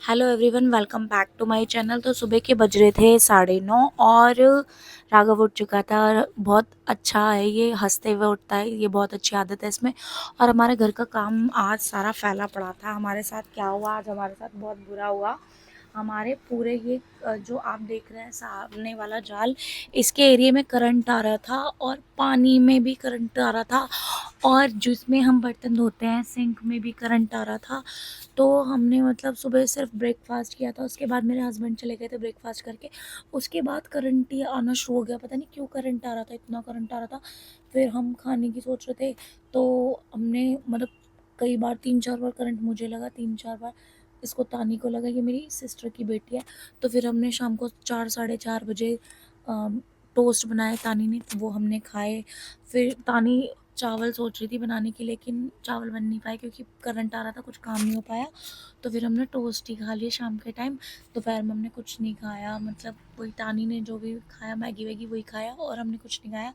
Hello everyone, welcome back to my channel. तो सुबह के बज रहे थे 9:30 और राघव उठ चुका था। और बहुत अच्छा है, ये हंसते हुए उठता है, ये बहुत अच्छी आदत है इसमें। और हमारे घर का काम आज सारा फैला पड़ा था। हमारे साथ क्या हुआ, आज हमारे साथ बहुत बुरा हुआ। हमारे पूरे ये जो आप देख रहे हैं सामने वाला जाल, इसके एरिया में करंट आ रहा था और पानी में भी करंट आ रहा था, और जिसमें हम बर्तन धोते हैं सिंक में भी करंट आ रहा था। तो हमने मतलब सुबह सिर्फ ब्रेकफास्ट किया था, उसके बाद मेरे हस्बैंड चले गए थे ब्रेकफास्ट करके। उसके बाद करंट ही आना शुरू हो गया, पता नहीं क्यों करंट आ रहा था, इतना करंट आ रहा था। फिर हम खाने की सोच रहे थे, तो हमने मतलब कई बार 3-4 बार करंट मुझे लगा, 3-4 बार इसको तानी को लगा, ये मेरी सिस्टर की बेटी है। तो फिर हमने शाम को 4-4:30 बजे टोस्ट बनाए तानी ने, वो हमने खाए। फिर तानी चावल सोच रही थी बनाने की, लेकिन चावल बन नहीं पाए क्योंकि करंट आ रहा था, कुछ काम नहीं हो पाया। तो फिर हमने टोस्ट ही खा लिए शाम के टाइम। दोपहर में हमने कुछ नहीं खाया, मतलब वही तानी ने जो भी खाया, मैगी वैगी वही खाया, और हमने कुछ नहीं खाया।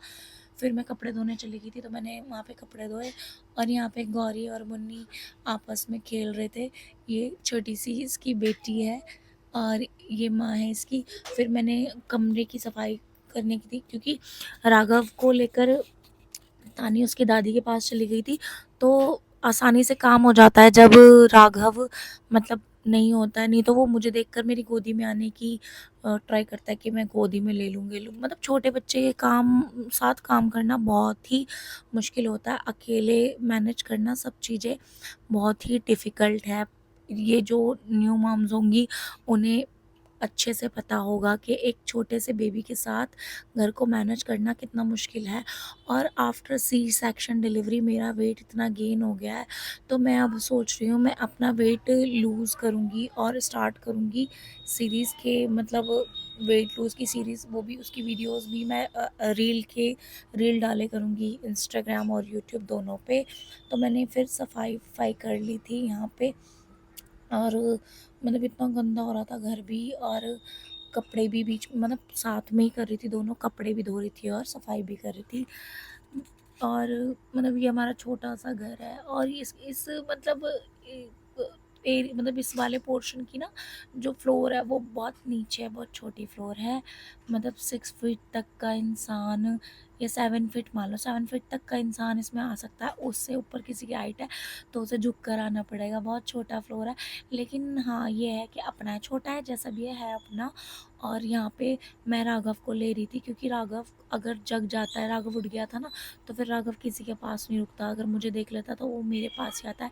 फिर मैं कपड़े धोने चली गई थी, तो मैंने वहाँ पे कपड़े धोए। और यहाँ पे गौरी और मुन्नी आपस में खेल रहे थे। ये छोटी सी इसकी बेटी है और ये माँ है इसकी। फिर मैंने कमरे की सफाई करने की थी, क्योंकि राघव को लेकर तानी उसकी दादी के पास चली गई थी। तो आसानी से काम हो जाता है जब राघव मतलब नहीं होता है, नहीं तो वो मुझे देखकर मेरी गोदी में आने की ट्राई करता है कि मैं गोदी में ले लूँ। मतलब छोटे बच्चे के काम साथ काम करना बहुत ही मुश्किल होता है, अकेले मैनेज करना सब चीज़ें बहुत ही डिफ़िकल्ट है। ये जो न्यू मॉम्स होंगी उन्हें अच्छे से पता होगा कि एक छोटे से बेबी के साथ घर को मैनेज करना कितना मुश्किल है। और आफ्टर सी सेक्शन डिलीवरी मेरा वेट इतना गेन हो गया है, तो मैं अब सोच रही हूँ मैं अपना वेट लूज़ करूँगी और स्टार्ट करूँगी सीरीज़ के, मतलब वेट लूज़ की सीरीज़, वो भी उसकी वीडियोस भी मैं रील डाले करूँगी इंस्टाग्राम और यूट्यूब दोनों पे। तो मैंने फिर सफाई वफाई कर ली थी यहाँ पे, और मतलब इतना गंदा हो रहा था घर भी, और कपड़े भी बीच मतलब साथ में ही कर रही थी, दोनों कपड़े भी धो रही थी और सफाई भी कर रही थी। और मतलब ये हमारा छोटा सा घर है, और इस मतलब मतलब इस वाले पोर्शन की ना जो फ्लोर है वो बहुत नीचे है, बहुत छोटी फ्लोर है। मतलब 6 फीट तक का इंसान, या 7 फीट, मान लो 7 फीट तक का इंसान इसमें आ सकता है। उससे ऊपर किसी की हाइट है तो उसे झुक कर आना पड़ेगा, बहुत छोटा फ्लोर है। लेकिन हाँ ये है कि अपना है, छोटा है जैसा भी है अपना। और यहाँ पे मैं राघव को ले रही थी, क्योंकि राघव अगर जग जाता है, राघव उठ गया था ना, तो फिर राघव किसी के पास नहीं रुकता, अगर मुझे देख लेता तो वो मेरे पास ही आता है।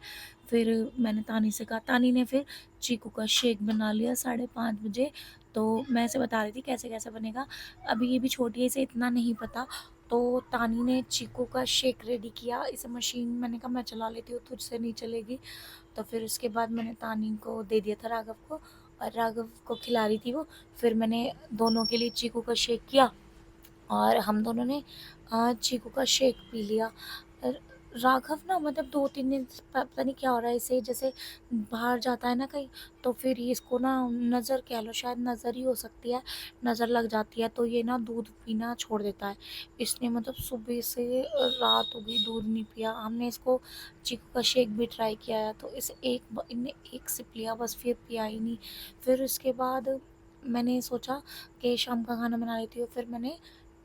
फिर मैंने तानी से कहा, तानी ने फिर चीकू का शेक बना लिया 5:30 बजे। तो मैं इसे बता रही थी कैसे कैसे बनेगा, अभी ये भी छोटी है, इसे इतना नहीं पता। तो तानी ने चीकू का शेक रेडी किया, इसे मशीन, मैंने कहा मैं चला लेती हूँ, तुझसे नहीं चलेगी। तो फिर उसके बाद मैंने तानी को दे दिया था राघव को, और राघव को खिला रही थी वो। फिर मैंने दोनों के लिए चीकू का शेक किया, और हम दोनों ने चीकू का शेक पी लिया। र- राघव ना मतलब 2-3 दिन से पता नहीं क्या हो रहा है इसे, जैसे बाहर जाता है ना कहीं, तो फिर ये इसको ना नज़र, कह लो शायद नज़र ही हो सकती है, नज़र लग जाती है, तो ये ना दूध पीना छोड़ देता है। इसने मतलब सुबह से रात हो गई दूध नहीं पिया। हमने इसको चीकू का शेक भी ट्राई किया है, तो इसे इनने एक सिप लिया बस, फिर पिया ही नहीं। फिर उसके बाद मैंने सोचा कि शाम का खाना बना लेती हूँ। फिर मैंने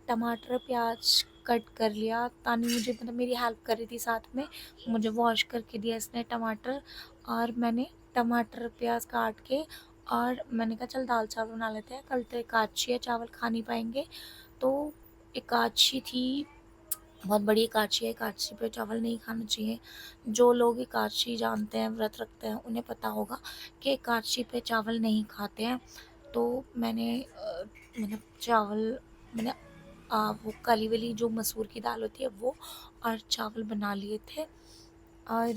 टमाटर प्याज कट कर लिया, तानी मुझे मतलब मेरी हेल्प कर रही थी साथ में, मुझे वॉश करके दिया इसने टमाटर। और मैंने टमाटर प्याज काट के, और मैंने कहा चल दाल चावल बना लेते हैं, कल तो एकादशी है, चावल खा नहीं पाएंगे। तो एकादशी थी, बहुत बड़ी एकादशी है, एकादशी पे चावल नहीं खाना चाहिए। जो लोग एकादशी जानते हैं, व्रत रखते हैं, उन्हें पता होगा कि एकादशी पे चावल नहीं खाते हैं। तो मैंने मतलब चावल, मैंने वो काली वाली जो मसूर की दाल होती है वो, और चावल बना लिए थे। और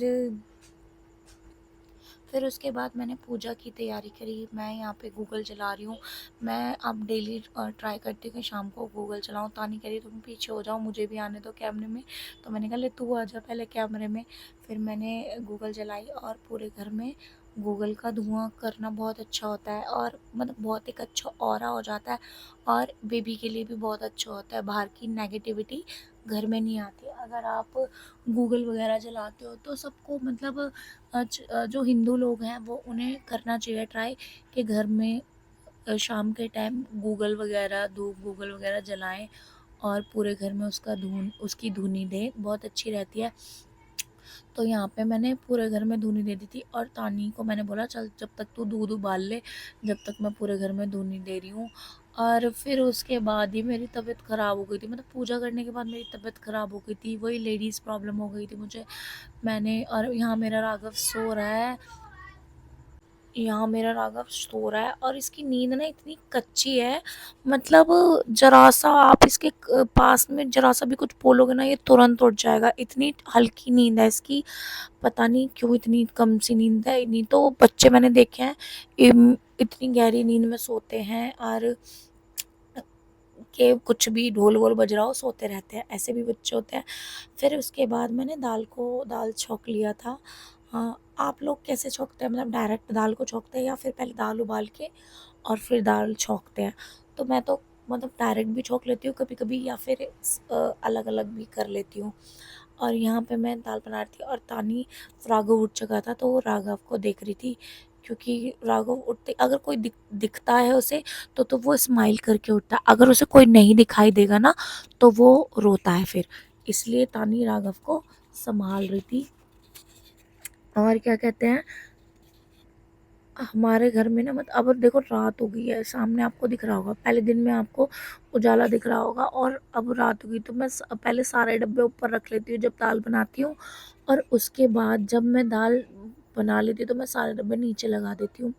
फिर उसके बाद मैंने पूजा की तैयारी करी। मैं यहाँ पे गूगल चला रही हूँ, मैं अब डेली ट्राई करती हूँ कि शाम को गूगल चलाऊँ। तानी कह रही तुम पीछे हो जाओ, मुझे भी आने दो कैमरे में। तो मैंने कहा ले तू आ जा पहले कैमरे में। फिर मैंने गूगल चलाई और पूरे घर में गूगल का धुआँ करना बहुत अच्छा होता है और मतलब बहुत एक अच्छा ऑरा हो जाता है और बेबी के लिए भी बहुत अच्छा होता है। बाहर की नेगेटिविटी घर में नहीं आती। अगर आप गूगल वगैरह चलाते हो तो सबको मतलब जो हिंदू लोग हैं वो उन्हें करना चाहिए ट्राई कि घर में शाम के टाइम गूगल वगैरह जलाएं और पूरे घर में उसकी धुनी दें, बहुत अच्छी रहती है। तो यहाँ पे मैंने पूरे घर में धुनी दे दी थी और तानी को मैंने बोला चल जब तक तू दूध उबाल ले, जब तक मैं पूरे घर में धुनी दे रही हूँ। और फिर उसके बाद ही मेरी तबीयत ख़राब हो गई थी, मतलब पूजा करने के बाद मेरी तबीयत ख़राब हो गई थी, वही लेडीज़ प्रॉब्लम हो गई थी मुझे। और यहाँ मेरा राघव सो रहा है और इसकी नींद ना इतनी कच्ची है, मतलब जरा सा आप इसके पास में जरा सा भी कुछ बोलोगे ना ये तुरंत उठ जाएगा, इतनी हल्की नींद है इसकी। पता नहीं क्यों इतनी कम सी नींद है, नहीं तो बच्चे मैंने देखे हैं इतनी गहरी नींद में सोते हैं और कि कुछ भी ढोल वोल बज रहा हो सोते रहते हैं, ऐसे भी बच्चे होते हैं। फिर उसके बाद मैंने दाल छौंक लिया था। हाँ, आप लोग कैसे छौंकते हैं, मतलब डायरेक्ट दाल को छौंकते हैं या फिर पहले दाल उबाल के और फिर दाल छौंकते हैं? तो मैं तो मतलब डायरेक्ट भी छौंक लेती हूँ कभी कभी या फिर अलग अलग भी कर लेती हूँ। और यहाँ पे मैं दाल बना रही थी और तानी राघव उठ चुका था तो वो राघव को देख रही थी, क्योंकि राघव उठते अगर कोई दिखता है उसे तो वो स्माइल करके उठता है, अगर उसे कोई नहीं दिखाई देगा ना तो वो रोता है फिर। इसलिए तानी राघव को संभाल रही थी। और क्या कहते हैं, हमारे घर में ना मतलब अब देखो रात हो गई है, सामने आपको दिख रहा होगा, पहले दिन में आपको उजाला दिख रहा होगा और अब रात हो गई तो मैं पहले सारे डब्बे ऊपर रख लेती हूँ जब दाल बनाती हूँ और उसके बाद जब मैं दाल बना लेती हूँ तो मैं सारे डब्बे नीचे लगा देती हूँ।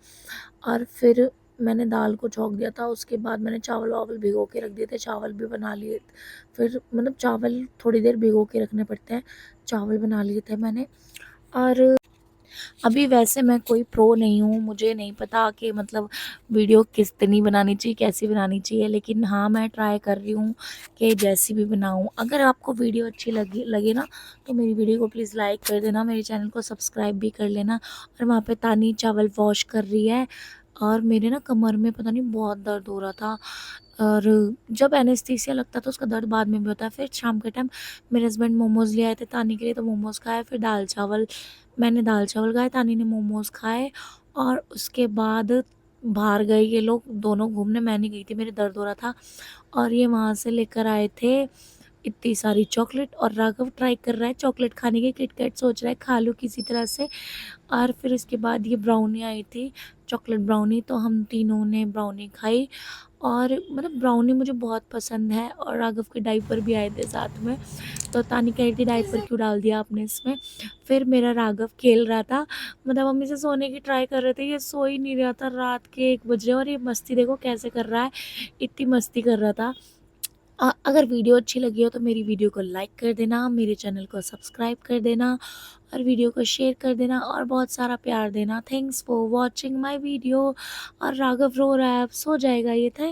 और फिर मैंने दाल को छौंक दिया था, उसके बाद मैंने चावल वावल भिगो के रख दिए थे, चावल भी बना लिए। फिर मतलब चावल थोड़ी देर भिगो के रखने पड़ते हैं, चावल बना लिए थे मैंने। और अभी वैसे मैं कोई प्रो नहीं हूँ, मुझे नहीं पता कि मतलब वीडियो कितनी बनानी चाहिए, कैसी बनानी चाहिए, लेकिन हाँ मैं ट्राई कर रही हूँ कि जैसी भी बनाऊँ। अगर आपको वीडियो अच्छी लगे ना तो मेरी वीडियो को प्लीज़ लाइक कर देना, मेरे चैनल को सब्सक्राइब भी कर लेना। और वहाँ पे तानी चावल वॉश कर रही है और मेरे ना कमर में पता नहीं बहुत दर्द हो रहा था। और जब एनेस्थीसिया लगता है तो उसका दर्द बाद में भी होता है। फिर शाम के टाइम मेरे हस्बैंड मोमोज़ ले आए थे तानी के लिए, तो मोमोज़ खाए। फिर मैंने दाल चावल खाए, तानी ने मोमोज़ खाए। और उसके बाद बाहर गए ये लोग दोनों घूमने, मैं नहीं गई थी, मेरे दर्द हो रहा था। और ये वहाँ से लेकर आए थे इतनी सारी चॉकलेट और राघव ट्राई कर रहा है चॉकलेट खाने की, किटकैट सोच रहा है खा लो किसी तरह से। और फिर इसके बाद ये ब्राउनी आई थी, चॉकलेट ब्राउनी, तो हम तीनों ने ब्राउनी खाई। और मतलब ब्राउनी मुझे बहुत पसंद है और राघव के डायपर भी आए थे साथ में, तो तानी कह रही थी डायपर क्यों डाल दिया आपने इसमें। फिर मेरा राघव खेल रहा था, मतलब मम्मी से सोने की ट्राई कर रहे थे, ये सो ही नहीं रहा था, रात के 1 बजे और ये मस्ती देखो कैसे कर रहा है, इतनी मस्ती कर रहा था। अगर वीडियो अच्छी लगी हो तो मेरी वीडियो को लाइक कर देना, मेरे चैनल को सब्सक्राइब कर देना और वीडियो को शेयर कर देना और बहुत सारा प्यार देना। Thanks for watching my video. और राघव रो रहा है, अब सो जाएगा ये। थैंक